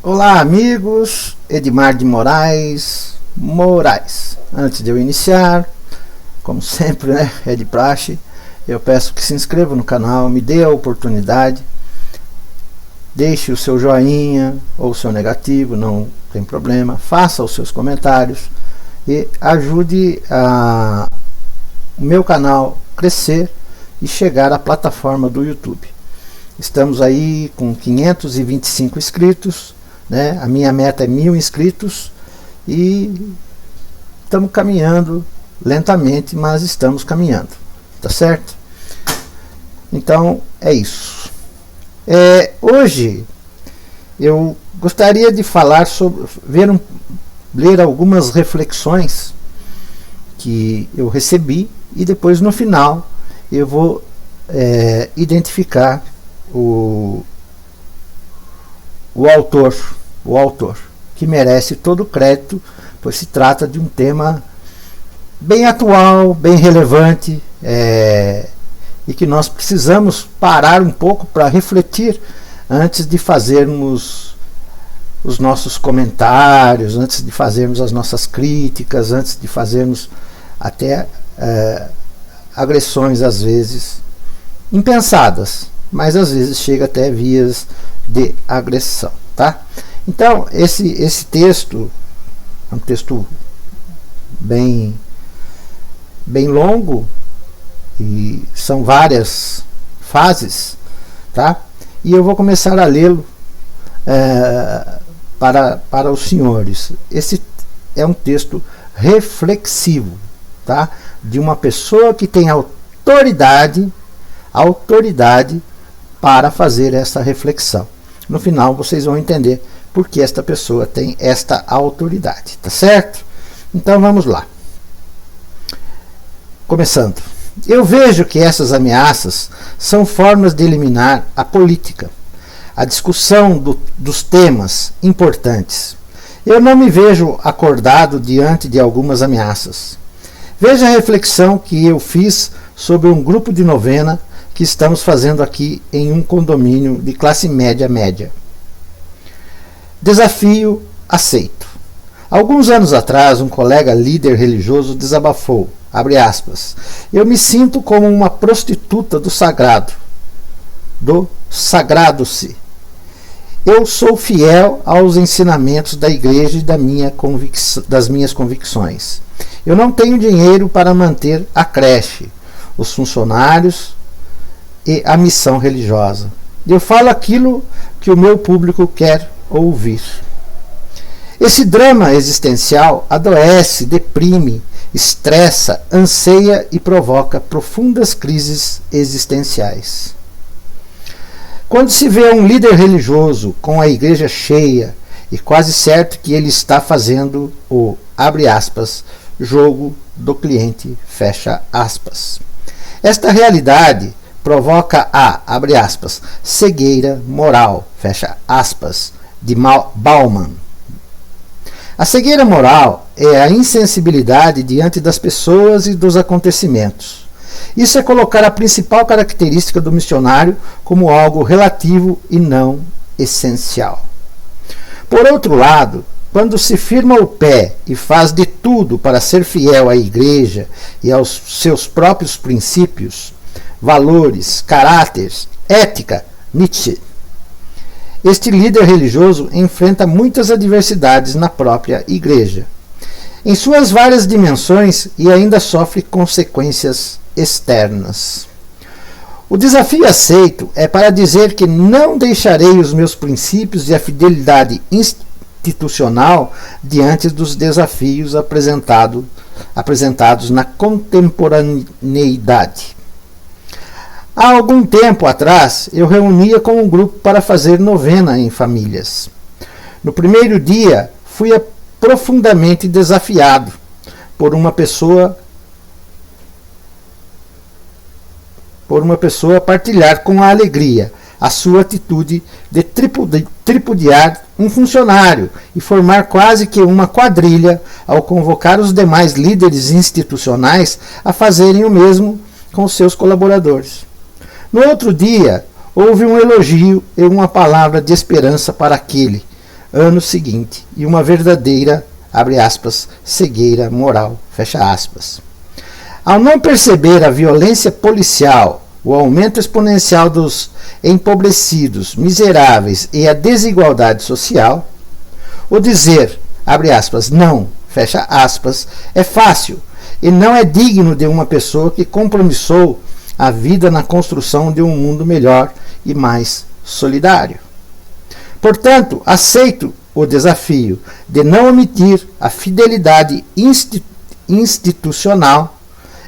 Olá, amigos. Edmar de Moraes. Antes de eu iniciar, como sempre, né, é de praxe, eu peço que se inscreva no canal, me dê a oportunidade, deixe o seu joinha ou o seu negativo, não tem problema, faça os seus comentários e ajude o meu canal crescer e chegar à plataforma do YouTube. Estamos aí com 525 inscritos, né? A minha meta é 1000 inscritos e estamos caminhando lentamente, mas estamos caminhando, tá certo? Então é isso. Hoje eu gostaria de falar sobre ler algumas reflexões que eu recebi e depois no final eu vou identificar o autor, que merece todo o crédito, pois se trata de um tema bem atual, bem relevante, e que nós precisamos parar um pouco para refletir antes de fazermos os nossos comentários, antes de fazermos as nossas críticas, antes de fazermos até agressões às vezes impensadas, mas às vezes chega até vias de agressão, tá? Então esse texto é um texto bem longo e são várias fases, tá? E eu vou começar a lê-lo para os senhores. Esse é um texto reflexivo, tá? De uma pessoa que tem autoridade para fazer essa reflexão. No final vocês vão entender por que esta pessoa tem esta autoridade, tá certo? Então vamos lá. Começando. Eu vejo que essas ameaças são formas de eliminar a política, a discussão dos temas importantes. Eu não me vejo acordado diante de algumas ameaças. Veja a reflexão que eu fiz sobre um grupo de novena que estamos fazendo aqui em um condomínio de classe média. Desafio aceito. Alguns anos atrás, um colega líder religioso desabafou, abre aspas, eu me sinto como uma prostituta do sagrado-se. Eu sou fiel aos ensinamentos da igreja e das minhas convicções. Eu não tenho dinheiro para manter a creche, os funcionários e a missão religiosa. Eu falo aquilo que o meu público quer ouvir. Esse drama existencial adoece, deprime, estressa, anseia e provoca profundas crises existenciais. Quando se vê um líder religioso com a igreja cheia e quase certo que ele está fazendo o, abre aspas, jogo do cliente, fecha aspas. Esta realidade provoca a, abre aspas, cegueira moral, fecha aspas, de Bauman. A cegueira moral é a insensibilidade diante das pessoas e dos acontecimentos. Isso é colocar a principal característica do missionário como algo relativo e não essencial. Por outro lado, quando se firma o pé e faz de tudo para ser fiel à igreja e aos seus próprios princípios, valores, caráter, ética, Nietzsche, este líder religioso enfrenta muitas adversidades na própria igreja, em suas várias dimensões, e ainda sofre consequências externas. O desafio aceito é para dizer que não deixarei os meus princípios e a fidelidade institucional diante dos desafios apresentados na contemporaneidade. Há algum tempo atrás, eu reunia com um grupo para fazer novena em famílias. No primeiro dia, fui profundamente desafiado por uma pessoa partilhar com a alegria a sua atitude de tripudiar um funcionário e formar quase que uma quadrilha ao convocar os demais líderes institucionais a fazerem o mesmo com seus colaboradores. No outro dia, houve um elogio e uma palavra de esperança para aquele, ano seguinte e uma verdadeira, abre aspas, cegueira moral, fecha aspas. Ao não perceber a violência policial, o aumento exponencial dos empobrecidos, miseráveis e a desigualdade social, o dizer, abre aspas, não, fecha aspas, é fácil e não é digno de uma pessoa que compromissou a vida na construção de um mundo melhor e mais solidário. Portanto, aceito o desafio de não omitir a fidelidade institucional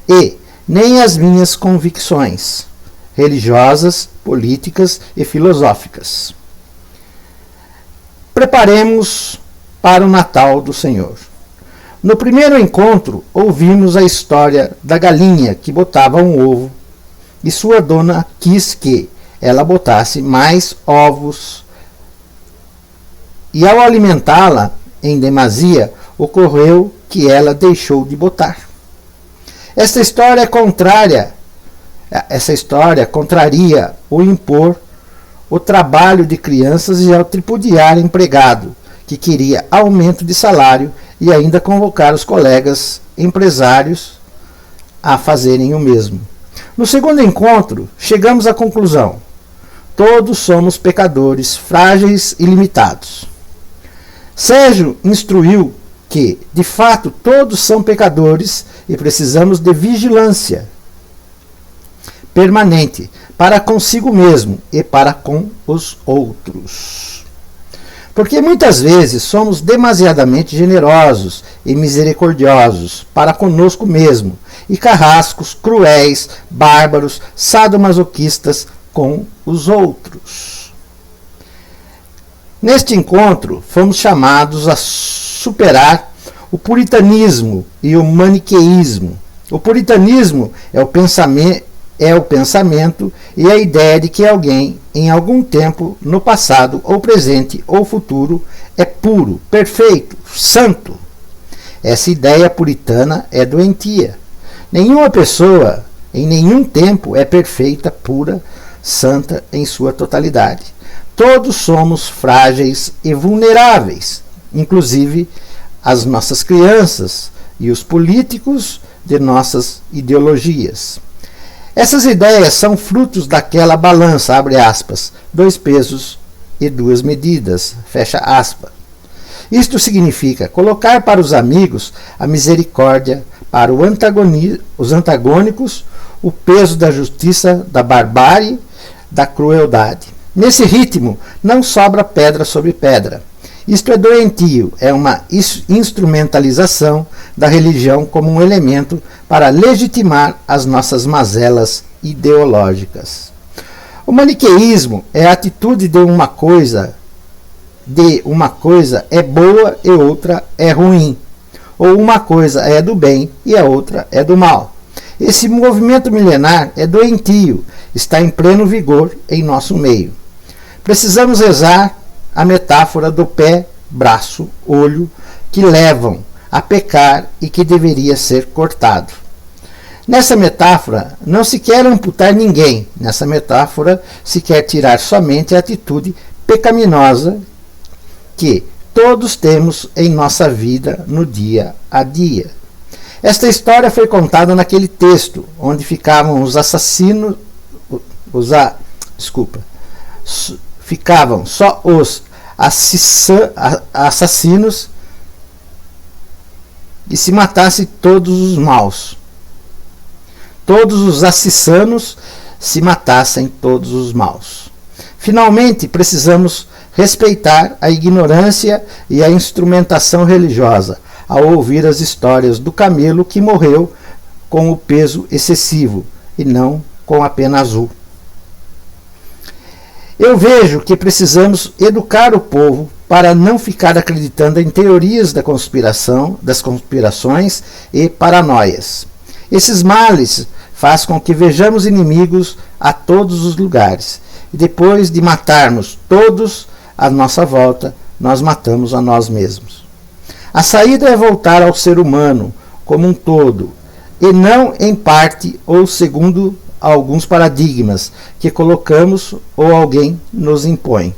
e nem as minhas convicções religiosas, políticas e filosóficas. Preparemos para o Natal do Senhor. No primeiro encontro, ouvimos a história da galinha que botava um ovo e sua dona quis que ela botasse mais ovos. E ao alimentá-la em demasia, ocorreu que ela deixou de botar. Essa história contraria o impor o trabalho de crianças e ao tripudiar empregado, que queria aumento de salário e ainda convocar os colegas empresários a fazerem o mesmo. No segundo encontro, chegamos à conclusão: todos somos pecadores, frágeis e limitados. Sérgio instruiu que, de fato, todos são pecadores e precisamos de vigilância permanente para consigo mesmo e para com os outros. Porque muitas vezes somos demasiadamente generosos e misericordiosos para conosco mesmo e carrascos, cruéis, bárbaros, sadomasoquistas com os outros. Neste encontro, fomos chamados a superar o puritanismo e o maniqueísmo. O puritanismo é o pensamento e a ideia de que alguém, em algum tempo, no passado, ou presente, ou futuro, é puro, perfeito, santo. Essa ideia puritana é doentia. Nenhuma pessoa, em nenhum tempo, é perfeita, pura, santa em sua totalidade. Todos somos frágeis e vulneráveis, inclusive as nossas crianças e os políticos de nossas ideologias. Essas ideias são frutos daquela balança, abre aspas, 2 pesos e 2 medidas, fecha aspas. Isto significa colocar para os amigos a misericórdia, para os antagônicos o peso da justiça, da barbárie, da crueldade. Nesse ritmo, não sobra pedra sobre pedra. Isto é doentio, é uma instrumentalização da religião como um elemento para legitimar as nossas mazelas ideológicas. O maniqueísmo é a atitude de uma coisa é boa e outra é ruim, ou uma coisa é do bem e a outra é do mal. Esse movimento milenar é doentio, está em pleno vigor em nosso meio. Precisamos rezar a metáfora do pé, braço, olho, que levam a pecar e que deveria ser cortado. Nessa metáfora, não se quer amputar ninguém. Nessa metáfora, se quer tirar somente a atitude pecaminosa que todos temos em nossa vida no dia a dia. Esta história foi contada naquele texto, onde ficavam os assassinos, ficavam só os assassinos e se matassem todos os maus. Todos os assassinos se matassem todos os maus. Finalmente, precisamos respeitar a ignorância e a instrumentação religiosa ao ouvir as histórias do camelo que morreu com o peso excessivo e não com a pena azul. Eu vejo que precisamos educar o povo para não ficar acreditando em teorias das conspirações e paranoias. Esses males fazem com que vejamos inimigos a todos os lugares. E depois de matarmos todos à nossa volta, nós matamos a nós mesmos. A saída é voltar ao ser humano como um todo, e não em parte ou segundo alguns paradigmas que colocamos ou alguém nos impõe.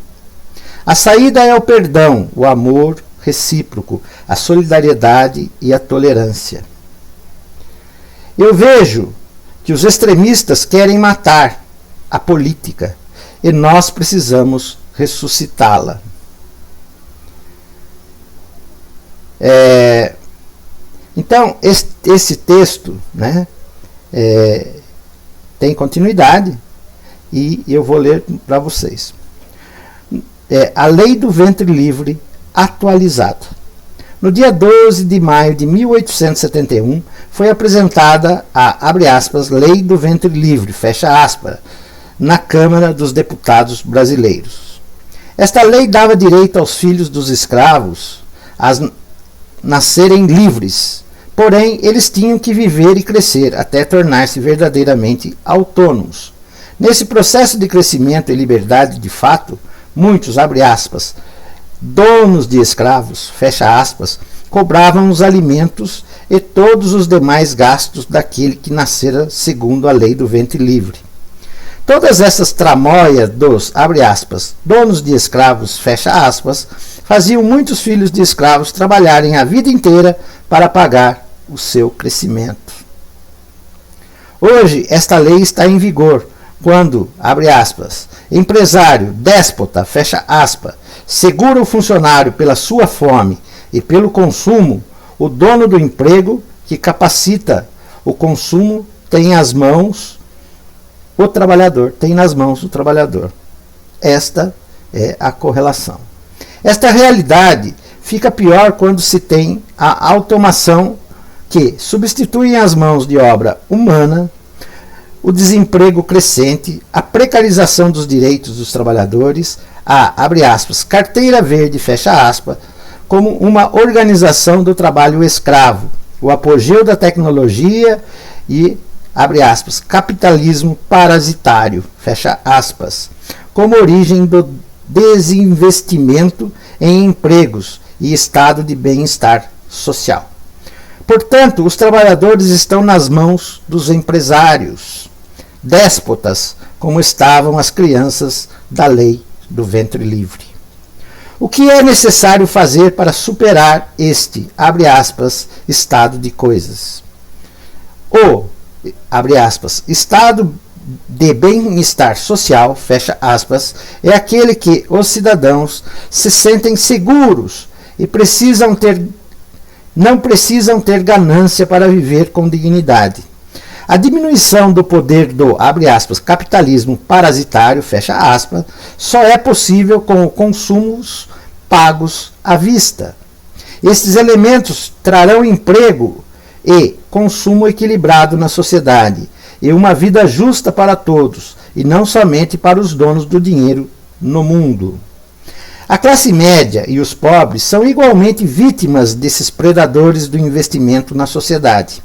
A saída é o perdão, o amor recíproco, a solidariedade e a tolerância. Eu vejo que os extremistas querem matar a política e nós precisamos ressuscitá-la. Então, esse texto, né, tem continuidade e eu vou ler para vocês. A Lei do Ventre Livre atualizada. No dia 12 de maio de 1871, foi apresentada a, abre aspas, Lei do Ventre Livre, fecha aspas, na Câmara dos Deputados brasileiros. Esta lei dava direito aos filhos dos escravos a nascerem livres, porém eles tinham que viver e crescer até tornar-se verdadeiramente autônomos. Nesse processo de crescimento e liberdade de fato, muitos, abre aspas, donos de escravos, fecha aspas, cobravam os alimentos e todos os demais gastos daquele que nascera segundo a lei do ventre livre. Todas essas tramóias dos, abre aspas, donos de escravos, fecha aspas, faziam muitos filhos de escravos trabalharem a vida inteira para pagar o seu crescimento. Hoje, esta lei está em vigor quando, abre aspas, empresário, déspota, fecha aspas, segura o funcionário pela sua fome e pelo consumo, o dono do emprego que capacita o consumo tem as mãos o trabalhador, tem nas mãos o trabalhador. Esta é a correlação. Esta realidade fica pior quando se tem a automação que substitui as mãos de obra humana, o desemprego crescente, a precarização dos direitos dos trabalhadores, a, abre aspas, carteira verde, fecha aspas, como uma organização do trabalho escravo, o apogeu da tecnologia e, abre aspas, capitalismo parasitário, fecha aspas, como origem do desinvestimento em empregos e estado de bem-estar social. Portanto, os trabalhadores estão nas mãos dos empresários, déspotas, como estavam as crianças da lei do ventre livre. O que é necessário fazer para superar este, abre aspas, estado de coisas? O, abre aspas, estado de bem-estar social, fecha aspas, é aquele que os cidadãos se sentem seguros e não precisam ter ganância para viver com dignidade. A diminuição do poder do, abre aspas, capitalismo parasitário, fecha aspas, só é possível com consumos pagos à vista. Estes elementos trarão emprego e consumo equilibrado na sociedade e uma vida justa para todos, e não somente para os donos do dinheiro no mundo. A classe média e os pobres são igualmente vítimas desses predadores do investimento na sociedade.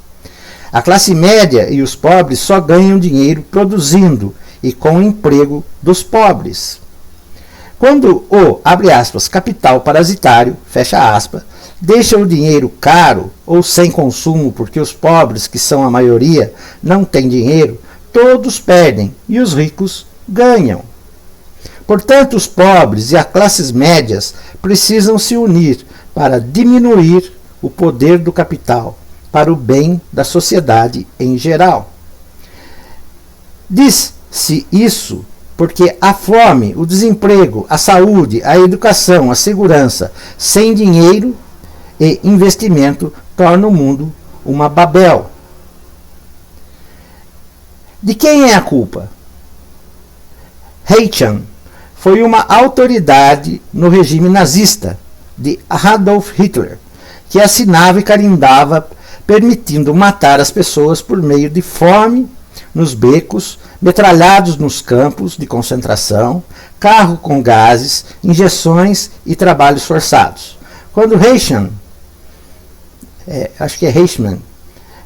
A classe média e os pobres só ganham dinheiro produzindo e com o emprego dos pobres. Quando o, abre aspas, capital parasitário, fecha aspas, deixa o dinheiro caro ou sem consumo porque os pobres, que são a maioria, não têm dinheiro, todos perdem e os ricos ganham. Portanto, os pobres e as classes médias precisam se unir para diminuir o poder do capital para o bem da sociedade em geral. Diz-se isso porque a fome, o desemprego, a saúde, a educação, a segurança, sem dinheiro e investimento, torna o mundo uma Babel. De quem é a culpa? Eichmann foi uma autoridade no regime nazista de Adolf Hitler, que assinava e carimbava permitindo matar as pessoas por meio de fome nos becos, metralhados nos campos de concentração, carro com gases, injeções e trabalhos forçados. Quando Eichmann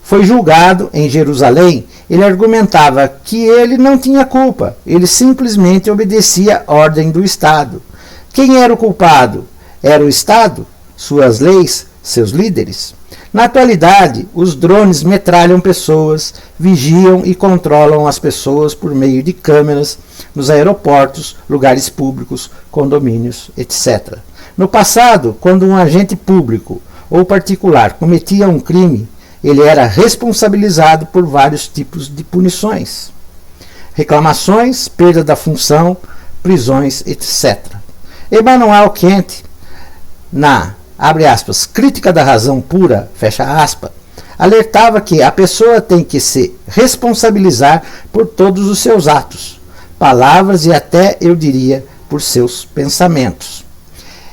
foi julgado em Jerusalém, ele argumentava que ele não tinha culpa, ele simplesmente obedecia a ordem do Estado. Quem era o culpado? Era o Estado? Suas leis? Seus líderes? Na atualidade, os drones metralham pessoas, vigiam e controlam as pessoas por meio de câmeras nos aeroportos, lugares públicos, condomínios, etc. No passado, quando um agente público ou particular cometia um crime, ele era responsabilizado por vários tipos de punições: reclamações, perda da função, prisões, etc. Immanuel Kant, na, abre aspas, Crítica da Razão Pura, fecha aspas, alertava que a pessoa tem que se responsabilizar por todos os seus atos, palavras e até, eu diria, por seus pensamentos.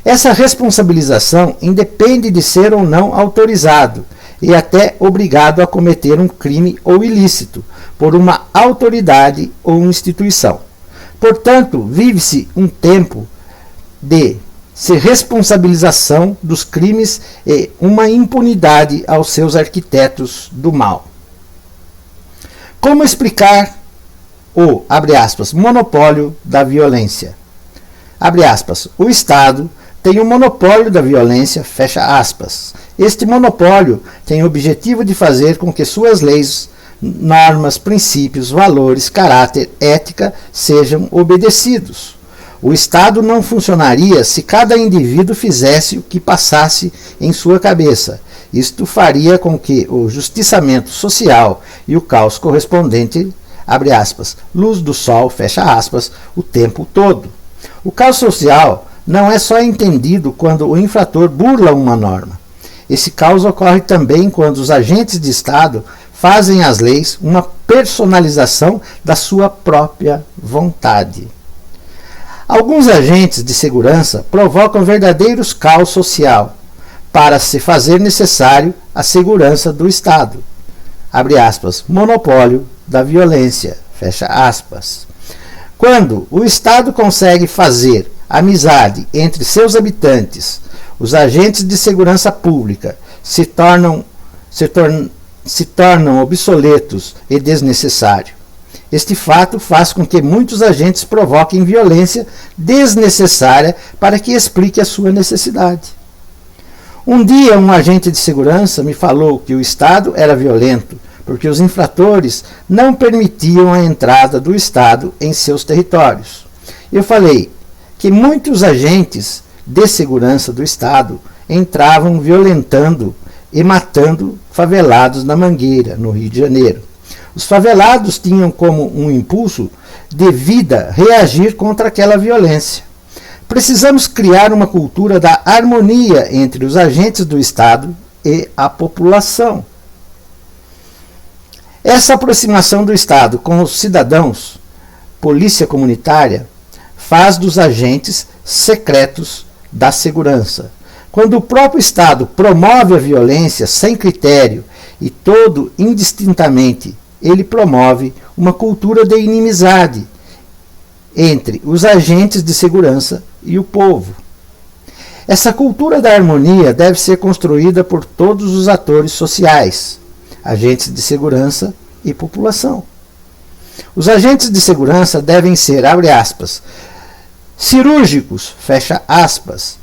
Essa responsabilização independe de ser ou não autorizado e até obrigado a cometer um crime ou ilícito por uma autoridade ou instituição. Portanto, vive-se um tempo de responsabilização dos crimes e uma impunidade aos seus arquitetos do mal. Como explicar o, abre aspas, monopólio da violência? Abre aspas, o Estado tem o monopólio da violência, fecha aspas. Este monopólio tem o objetivo de fazer com que suas leis, normas, princípios, valores, caráter, ética sejam obedecidos. O Estado não funcionaria se cada indivíduo fizesse o que passasse em sua cabeça. Isto faria com que o justiçamento social e o caos correspondente, abre aspas, luz do sol, fecha aspas, o tempo todo. O caos social não é só entendido quando o infrator burla uma norma. Esse caos ocorre também quando os agentes de Estado fazem às leis uma personalização da sua própria vontade. Alguns agentes de segurança provocam verdadeiros caos social para se fazer necessário a segurança do Estado. Abre aspas, monopólio da violência, fecha aspas. Quando o Estado consegue fazer amizade entre seus habitantes, os agentes de segurança pública se tornam obsoletos e desnecessários. Este fato faz com que muitos agentes provoquem violência desnecessária para que explique a sua necessidade. Um dia, um agente de segurança me falou que o Estado era violento porque os infratores não permitiam a entrada do Estado em seus territórios. Eu falei que muitos agentes de segurança do Estado entravam violentando e matando favelados na Mangueira, no Rio de Janeiro. Os favelados tinham como um impulso de vida reagir contra aquela violência. Precisamos criar uma cultura da harmonia entre os agentes do Estado e a população. Essa aproximação do Estado com os cidadãos, polícia comunitária, faz dos agentes secretos da segurança. Quando o próprio Estado promove a violência sem critério e todo indistintamente, ele promove uma cultura de inimizade entre os agentes de segurança e o povo. Essa cultura da harmonia deve ser construída por todos os atores sociais, agentes de segurança e população. Os agentes de segurança devem ser, abre aspas, cirúrgicos, fecha aspas,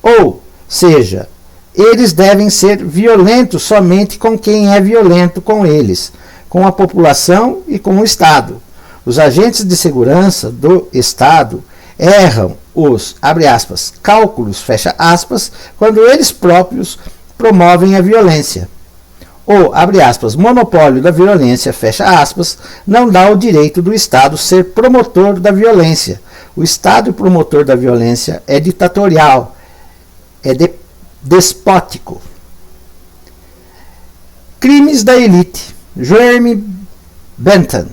ou seja, eles devem ser violentos somente com quem é violento com eles, com a população e com o Estado. Os agentes de segurança do Estado erram os, abre aspas, cálculos, fecha aspas, quando eles próprios promovem a violência. O, abre aspas, monopólio da violência, fecha aspas, não dá o direito do Estado ser promotor da violência. O Estado promotor da violência é ditatorial, é despótico. Crimes da elite. Jeremy Bentham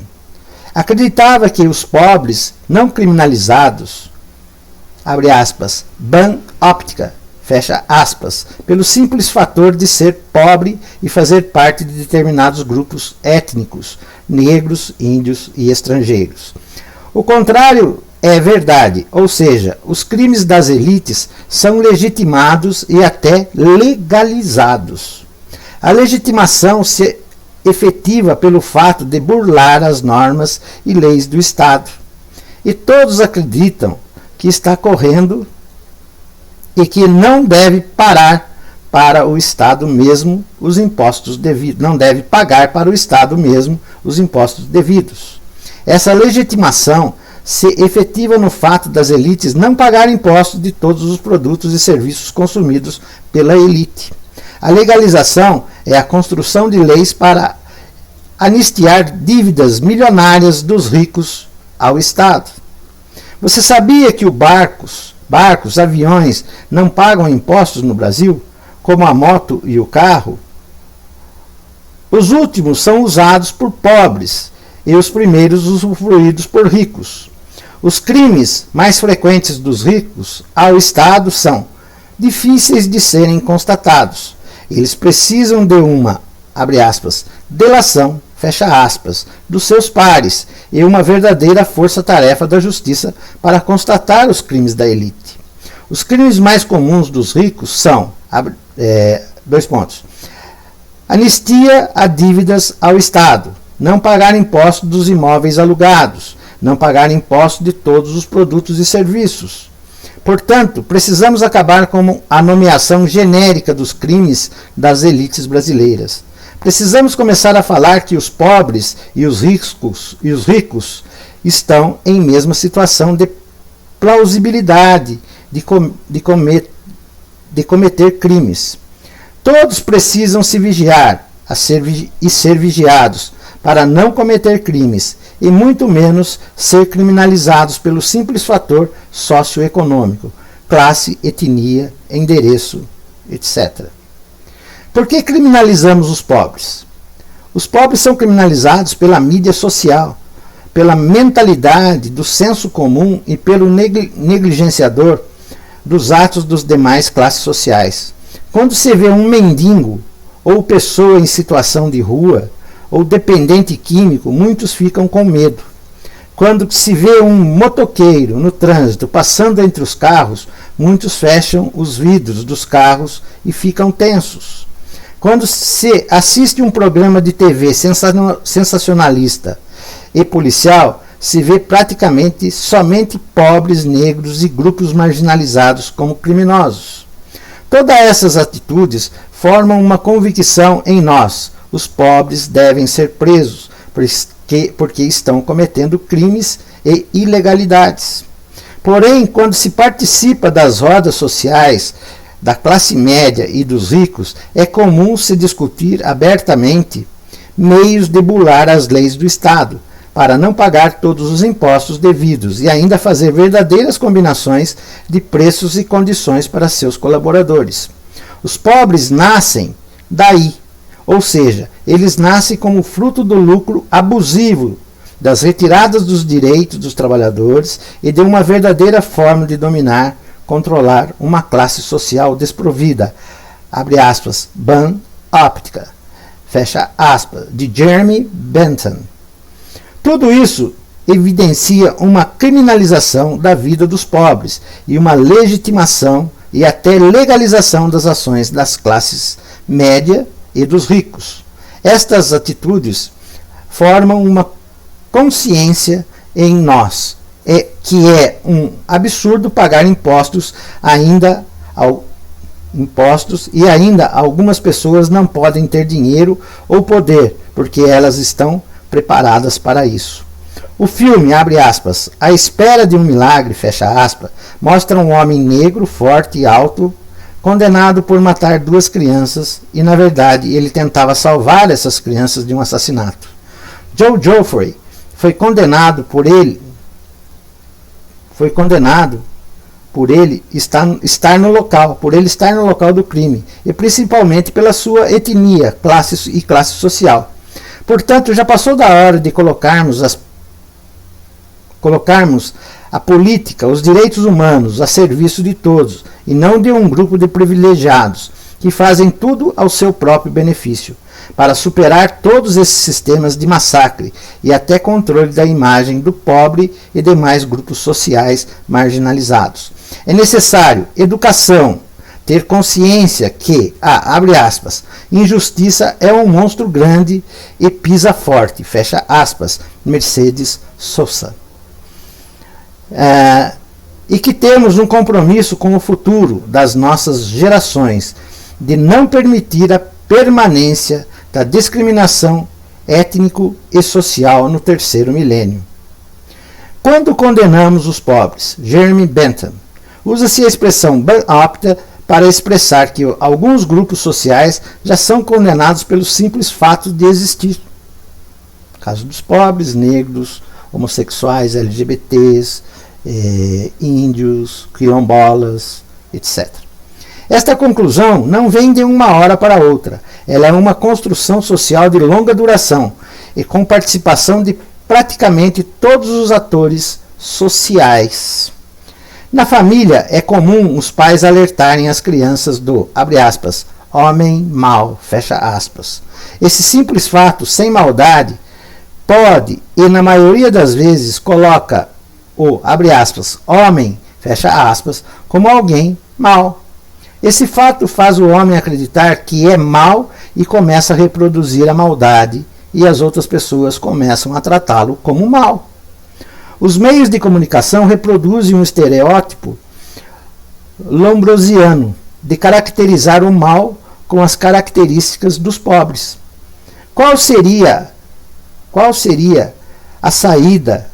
acreditava que os pobres não criminalizados, abre aspas, ban óptica, fecha aspas, pelo simples fator de ser pobre e fazer parte de determinados grupos étnicos, negros, índios e estrangeiros. O contrário é verdade, ou seja, os crimes das elites são legitimados e até legalizados. A legitimação se efetiva pelo fato de burlar as normas e leis do Estado. E todos acreditam que está correndo e que não deve parar para o Estado mesmo os impostos devidos, não deve pagar para o Estado mesmo os impostos devidos. Essa legitimação se efetiva no fato das elites não pagarem impostos de todos os produtos e serviços consumidos pela elite. A legalização é a construção de leis para anistiar dívidas milionárias dos ricos ao Estado. Você sabia que os barcos, aviões não pagam impostos no Brasil, como a moto e o carro? Os últimos são usados por pobres e os primeiros usufruídos por ricos. Os crimes mais frequentes dos ricos ao Estado são difíceis de serem constatados. Eles precisam de uma, abre aspas, delação, fecha aspas, dos seus pares e uma verdadeira força-tarefa da justiça para constatar os crimes da elite. Os crimes mais comuns dos ricos são, anistia a dívidas ao Estado, não pagar impostos dos imóveis alugados, não pagar impostos de todos os produtos e serviços. Portanto, precisamos acabar com a nomeação genérica dos crimes das elites brasileiras. Precisamos começar a falar que os pobres e os ricos estão em mesma situação de plausibilidade de cometer crimes. Todos precisam se vigiar e ser vigiados para não cometer crimes e muito menos ser criminalizados pelo simples fator socioeconômico, classe, etnia, endereço, etc. Por que criminalizamos os pobres? Os pobres são criminalizados pela mídia social, pela mentalidade do senso comum e pelo negligenciador dos atos dos demais classes sociais. Quando se vê um mendigo ou pessoa em situação de rua ou dependente químico, muitos ficam com medo. Quando se vê um motoqueiro no trânsito passando entre os carros, muitos fecham os vidros dos carros e ficam tensos. Quando se assiste um programa de TV sensacionalista e policial, se vê praticamente somente pobres, negros e grupos marginalizados como criminosos. Todas essas atitudes formam uma convicção em nós: os pobres devem ser presos, porque estão cometendo crimes e ilegalidades. Porém, quando se participa das rodas sociais da classe média e dos ricos, é comum se discutir abertamente meios de burlar as leis do Estado, para não pagar todos os impostos devidos e ainda fazer verdadeiras combinações de preços e condições para seus colaboradores. Os pobres nascem daí, ou seja, eles nascem como fruto do lucro abusivo, das retiradas dos direitos dos trabalhadores e de uma verdadeira forma de dominar, controlar uma classe social desprovida, abre aspas, ban óptica, fecha aspas, de Jeremy Bentham. Tudo isso evidencia uma criminalização da vida dos pobres e uma legitimação e até legalização das ações das classes média e dos ricos. Estas atitudes formam uma consciência em nós, que é um absurdo pagar impostos e ainda algumas pessoas não podem ter dinheiro ou poder, porque elas estão preparadas para isso. O filme, abre aspas, A Espera de um Milagre, fecha aspas, mostra um homem negro, forte e alto, condenado por matar 2 crianças e, na verdade, ele tentava salvar essas crianças de um assassinato. Joe Joffrey foi condenado por ele estar no local do crime, e principalmente pela sua etnia, classe social. Portanto, já passou da hora de colocarmos a política, os direitos humanos a serviço de todos, e não de um grupo de privilegiados, que fazem tudo ao seu próprio benefício, para superar todos esses sistemas de massacre e até controle da imagem do pobre e demais grupos sociais marginalizados. É necessário educação, ter consciência que, abre aspas, injustiça é um monstro grande e pisa forte, fecha aspas, Mercedes Sosa. E que temos um compromisso com o futuro das nossas gerações, de não permitir a permanência da discriminação étnico e social no terceiro milênio. Quando condenamos os pobres, Jeremy Bentham, usa-se a expressão apta para expressar que alguns grupos sociais já são condenados pelo simples fato de existir. No caso dos pobres, negros, homossexuais, LGBTs, índios, quilombolas, etc. Esta conclusão não vem de uma hora para outra. Ela é uma construção social de longa duração e com participação de praticamente todos os atores sociais. Na família, é comum os pais alertarem as crianças do, abre aspas, homem mau, fecha aspas. Esse simples fato, sem maldade, pode, e na maioria das vezes coloca o, abre aspas, homem, fecha aspas, como alguém mau. Esse fato faz o homem acreditar que é mau e começa a reproduzir a maldade, e as outras pessoas começam a tratá-lo como mau. Os meios de comunicação reproduzem um estereótipo lombrosiano de caracterizar o mal com as características dos pobres. Qual seria a saída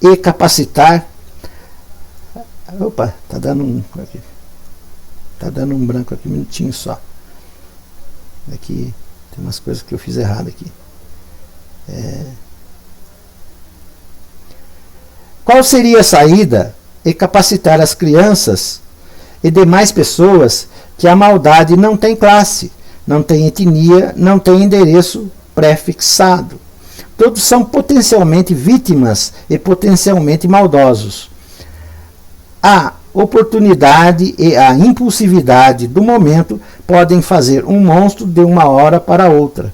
e capacitar... Opa, tá dando um branco aqui, um minutinho só. Aqui tem umas coisas que eu fiz errado aqui. Qual seria a saída e capacitar as crianças e demais pessoas que a maldade não tem classe, não tem etnia, não tem endereço pré-fixado. Todos são potencialmente vítimas e potencialmente maldosos. A oportunidade e a impulsividade do momento podem fazer um monstro de uma hora para outra.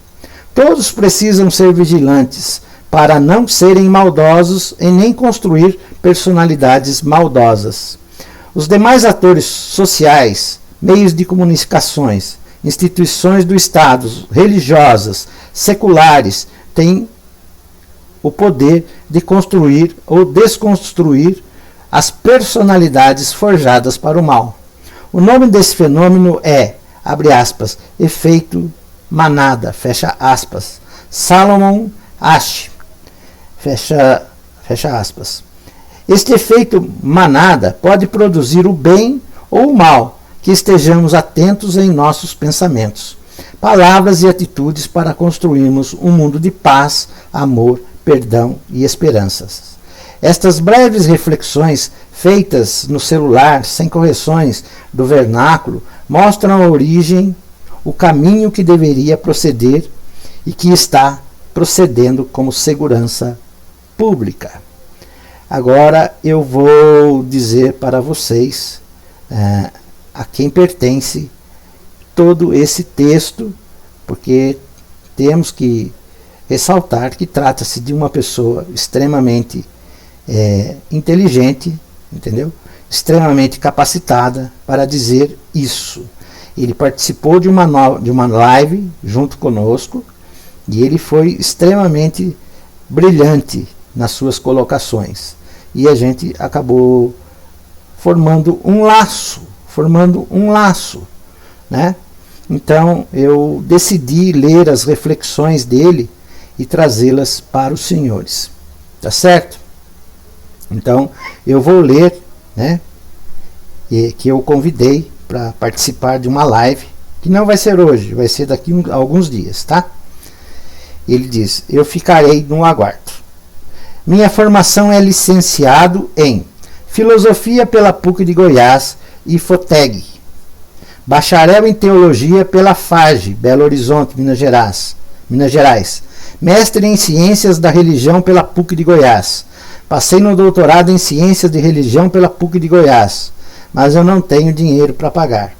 Todos precisam ser vigilantes para não serem maldosos e nem construir personalidades maldosas. Os demais atores sociais, meios de comunicações, instituições do Estado, religiosas, seculares, têm o poder de construir ou desconstruir as personalidades forjadas para o mal. O nome desse fenômeno é, abre aspas, efeito manada, fecha aspas. Salomon Asch, fecha aspas. Este efeito manada pode produzir o bem ou o mal, que estejamos atentos em nossos pensamentos, palavras e atitudes para construirmos um mundo de paz, amor, perdão e esperanças. Estas breves reflexões feitas no celular, sem correções do vernáculo, mostram a origem, o caminho que deveria proceder e que está procedendo como segurança pública. Agora eu vou dizer para vocês a quem pertence todo esse texto, porque temos que ressaltar que trata-se de uma pessoa extremamente inteligente, entendeu? Extremamente capacitada para dizer isso. Ele participou de uma live junto conosco e ele foi extremamente brilhante nas suas colocações. E a gente acabou formando um laço, né? Então eu decidi ler as reflexões dele e trazê-las para os senhores. Tá certo? Então eu vou ler, né? Que eu convidei para participar de uma live, que não vai ser hoje, vai ser daqui a alguns dias, tá? Ele diz: eu ficarei no aguardo. Minha formação é licenciado em Filosofia pela PUC de Goiás e FOTEG, bacharel em Teologia pela FAGE, Belo Horizonte, Minas Gerais, mestre em Ciências da Religião pela PUC de Goiás. Passei no doutorado em Ciências de Religião pela PUC de Goiás, mas eu não tenho dinheiro para pagar.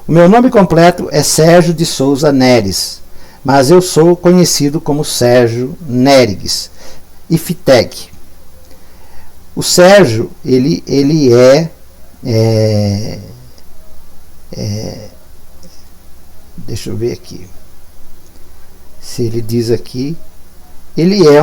O meu nome completo é Sérgio de Souza Neres, mas eu sou conhecido como Sérgio Neres, IFTEG. O Sérgio, ele deixa eu ver aqui, se ele diz aqui, ele é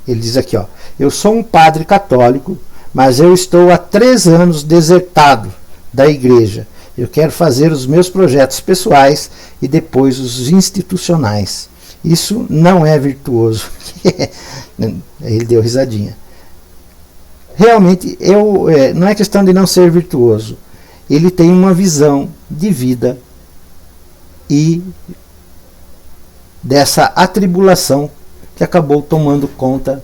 ele diz aqui, ó: eu sou um padre católico, mas eu estou há 3 anos desertado da igreja. Eu quero fazer os meus projetos pessoais e depois os institucionais. Isso não é virtuoso. Ele deu risadinha. Realmente, não é questão de não ser virtuoso. Ele tem uma visão de vida e dessa atribulação que acabou tomando conta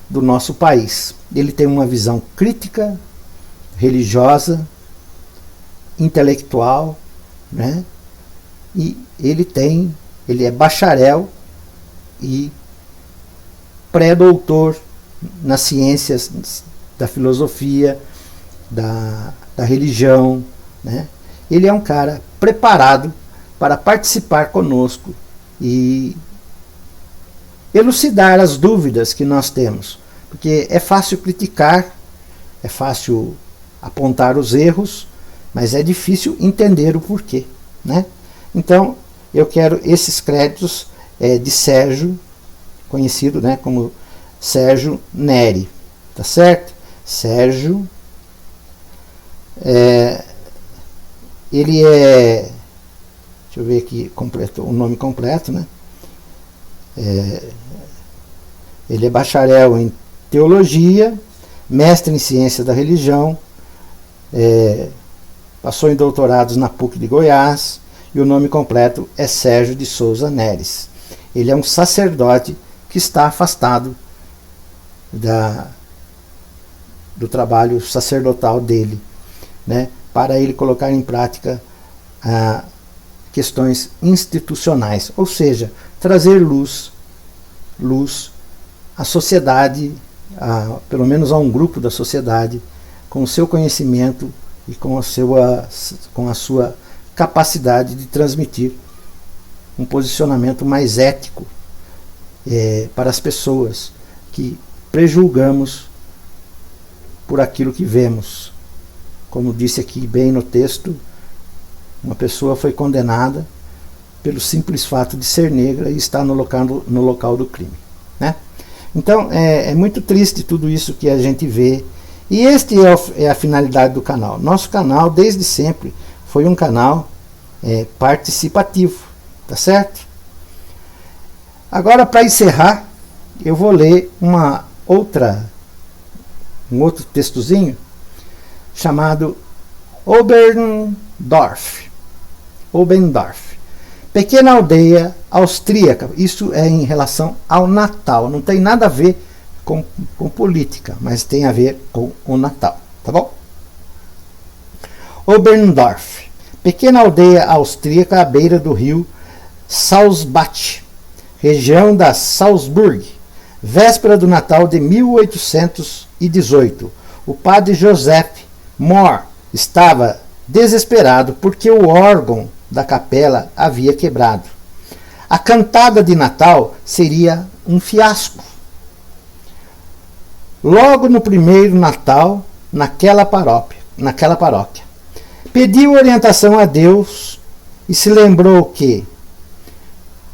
do nosso país. Ele tem uma visão crítica, religiosa, intelectual, né? E ele é bacharel e pré-doutor nas ciências da filosofia, da religião, né? Ele é um cara preparado para participar conosco e elucidar as dúvidas que nós temos, porque é fácil criticar, é fácil apontar os erros, mas é difícil entender o porquê, né? Então, eu quero esses créditos de Sérgio, conhecido, né, como Sérgio Neri, tá certo? Sérgio, ele é, deixa eu ver aqui o nome completo, né? Ele é bacharel em teologia, mestre em ciência da religião, passou em doutorados na PUC de Goiás, e o nome completo é Sérgio de Souza Neres. Ele é um sacerdote que está afastado do trabalho sacerdotal dele, né, para ele colocar em prática questões institucionais, ou seja, trazer luz à sociedade, pelo menos a um grupo da sociedade, com o seu conhecimento e com a sua capacidade de transmitir um posicionamento mais ético para as pessoas que prejulgamos por aquilo que vemos. Como disse aqui bem no texto, uma pessoa foi condenada pelo simples fato de ser negra e estar no local do crime, né? Então é muito triste tudo isso que a gente vê, e este é a finalidade do canal. Nosso canal desde sempre foi um canal participativo, tá certo? Agora, para encerrar, eu vou ler um outro textozinho chamado Oberndorf. Pequena aldeia austríaca. Isso é em relação ao Natal. Não tem nada a ver com política, mas tem a ver com o Natal. Tá bom? Oberndorf. Pequena aldeia austríaca à beira do rio Salzbach, região da Salzburg. Véspera do Natal de 1818. O padre Joseph Mohr estava desesperado porque o órgão da capela havia quebrado. A cantada de Natal seria um fiasco. Logo no primeiro Natal, naquela paróquia, pediu orientação a Deus e se lembrou que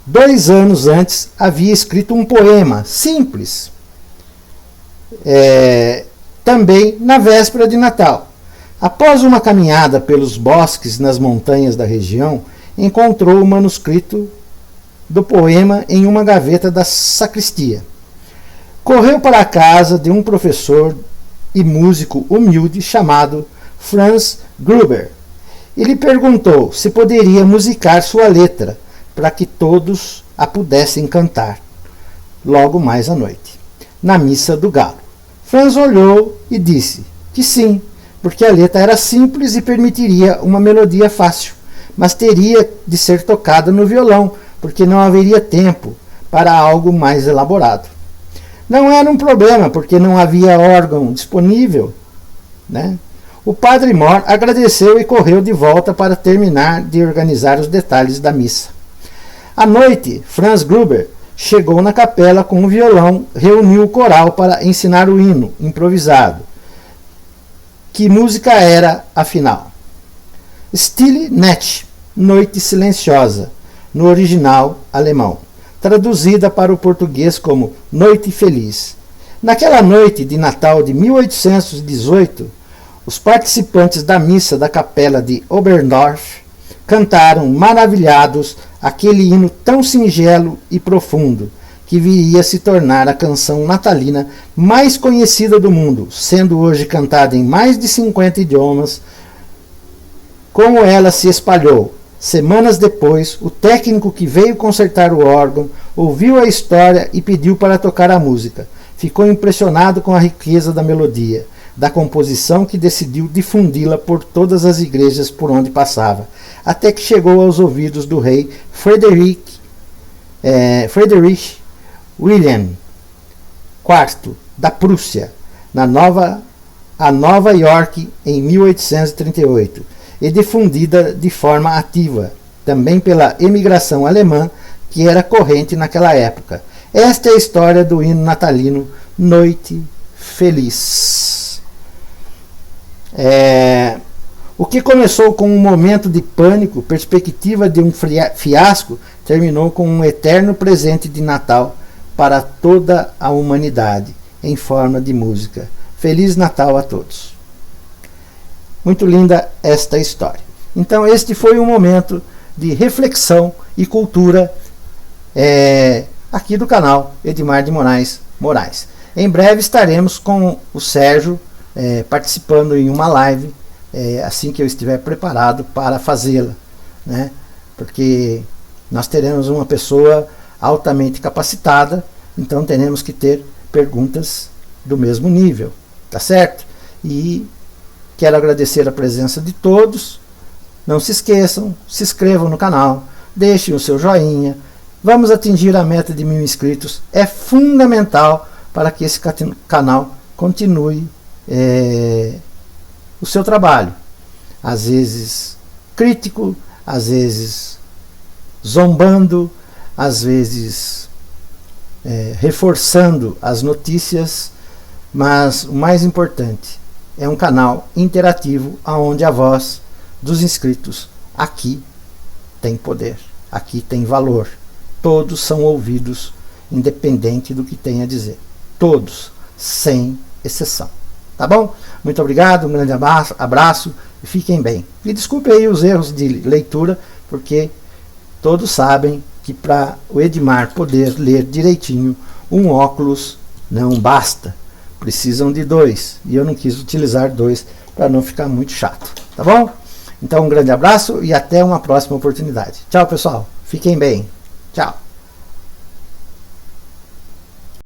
2 anos antes havia escrito um poema simples, também na véspera de Natal. Após uma caminhada pelos bosques nas montanhas da região, encontrou o manuscrito do poema em uma gaveta da sacristia. Correu para a casa de um professor e músico humilde chamado Franz Gruber e lhe perguntou se poderia musicar sua letra para que todos a pudessem cantar logo mais à noite, na missa do galo. Franz olhou e disse que sim, porque a letra era simples e permitiria uma melodia fácil, mas teria de ser tocada no violão, porque não haveria tempo para algo mais elaborado. Não era um problema, porque não havia órgão disponível, né? O padre Mohr agradeceu e correu de volta para terminar de organizar os detalhes da missa. À noite, Franz Gruber chegou na capela com um violão, reuniu o coral para ensinar o hino improvisado. Que música era, afinal? Stille Nacht, Noite Silenciosa, no original alemão, traduzida para o português como Noite Feliz. Naquela noite de Natal de 1818, os participantes da missa da capela de Oberndorf cantaram maravilhados aquele hino tão singelo e profundo, que viria a se tornar a canção natalina mais conhecida do mundo, sendo hoje cantada em mais de 50 idiomas. Como ela se espalhou. Semanas depois, o técnico que veio consertar o órgão ouviu a história e pediu para tocar a música. Ficou impressionado com a riqueza da melodia, da composição, que decidiu difundi-la por todas as igrejas por onde passava, até que chegou aos ouvidos do rei Frederick William IV da Prússia, a Nova York, em 1838, e difundida de forma ativa, também pela imigração alemã, que era corrente naquela época. Esta é a história do hino natalino Noite Feliz. O que começou com um momento de pânico, perspectiva de um fiasco, terminou com um eterno presente de Natal para toda a humanidade, em forma de música. Feliz Natal a todos. Muito linda esta história. Então este foi um momento de reflexão e cultura aqui do canal Edmar de Moraes. Em breve estaremos com o Sérgio participando em uma live, assim que eu estiver preparado para fazê-la, né? Porque nós teremos uma pessoa altamente capacitada, então teremos que ter perguntas do mesmo nível, tá certo? E quero agradecer a presença de todos. Não se esqueçam, se inscrevam no canal, deixem o seu joinha. Vamos atingir a meta de 1000 inscritos. É fundamental para que esse canal continue o seu trabalho. Às vezes crítico, às vezes zombando, às vezes reforçando as notícias, mas o mais importante, é um canal interativo onde a voz dos inscritos aqui tem poder, aqui tem valor. Todos são ouvidos, independente do que tem a dizer. Todos, sem exceção. Tá bom? Muito obrigado, um grande abraço e fiquem bem. E desculpe aí os erros de leitura, porque todos sabem que para o Edmar poder ler direitinho, um óculos não basta. Precisam de 2, e eu não quis utilizar 2 para não ficar muito chato, tá bom? Então um grande abraço e até uma próxima oportunidade. Tchau, pessoal, fiquem bem, tchau.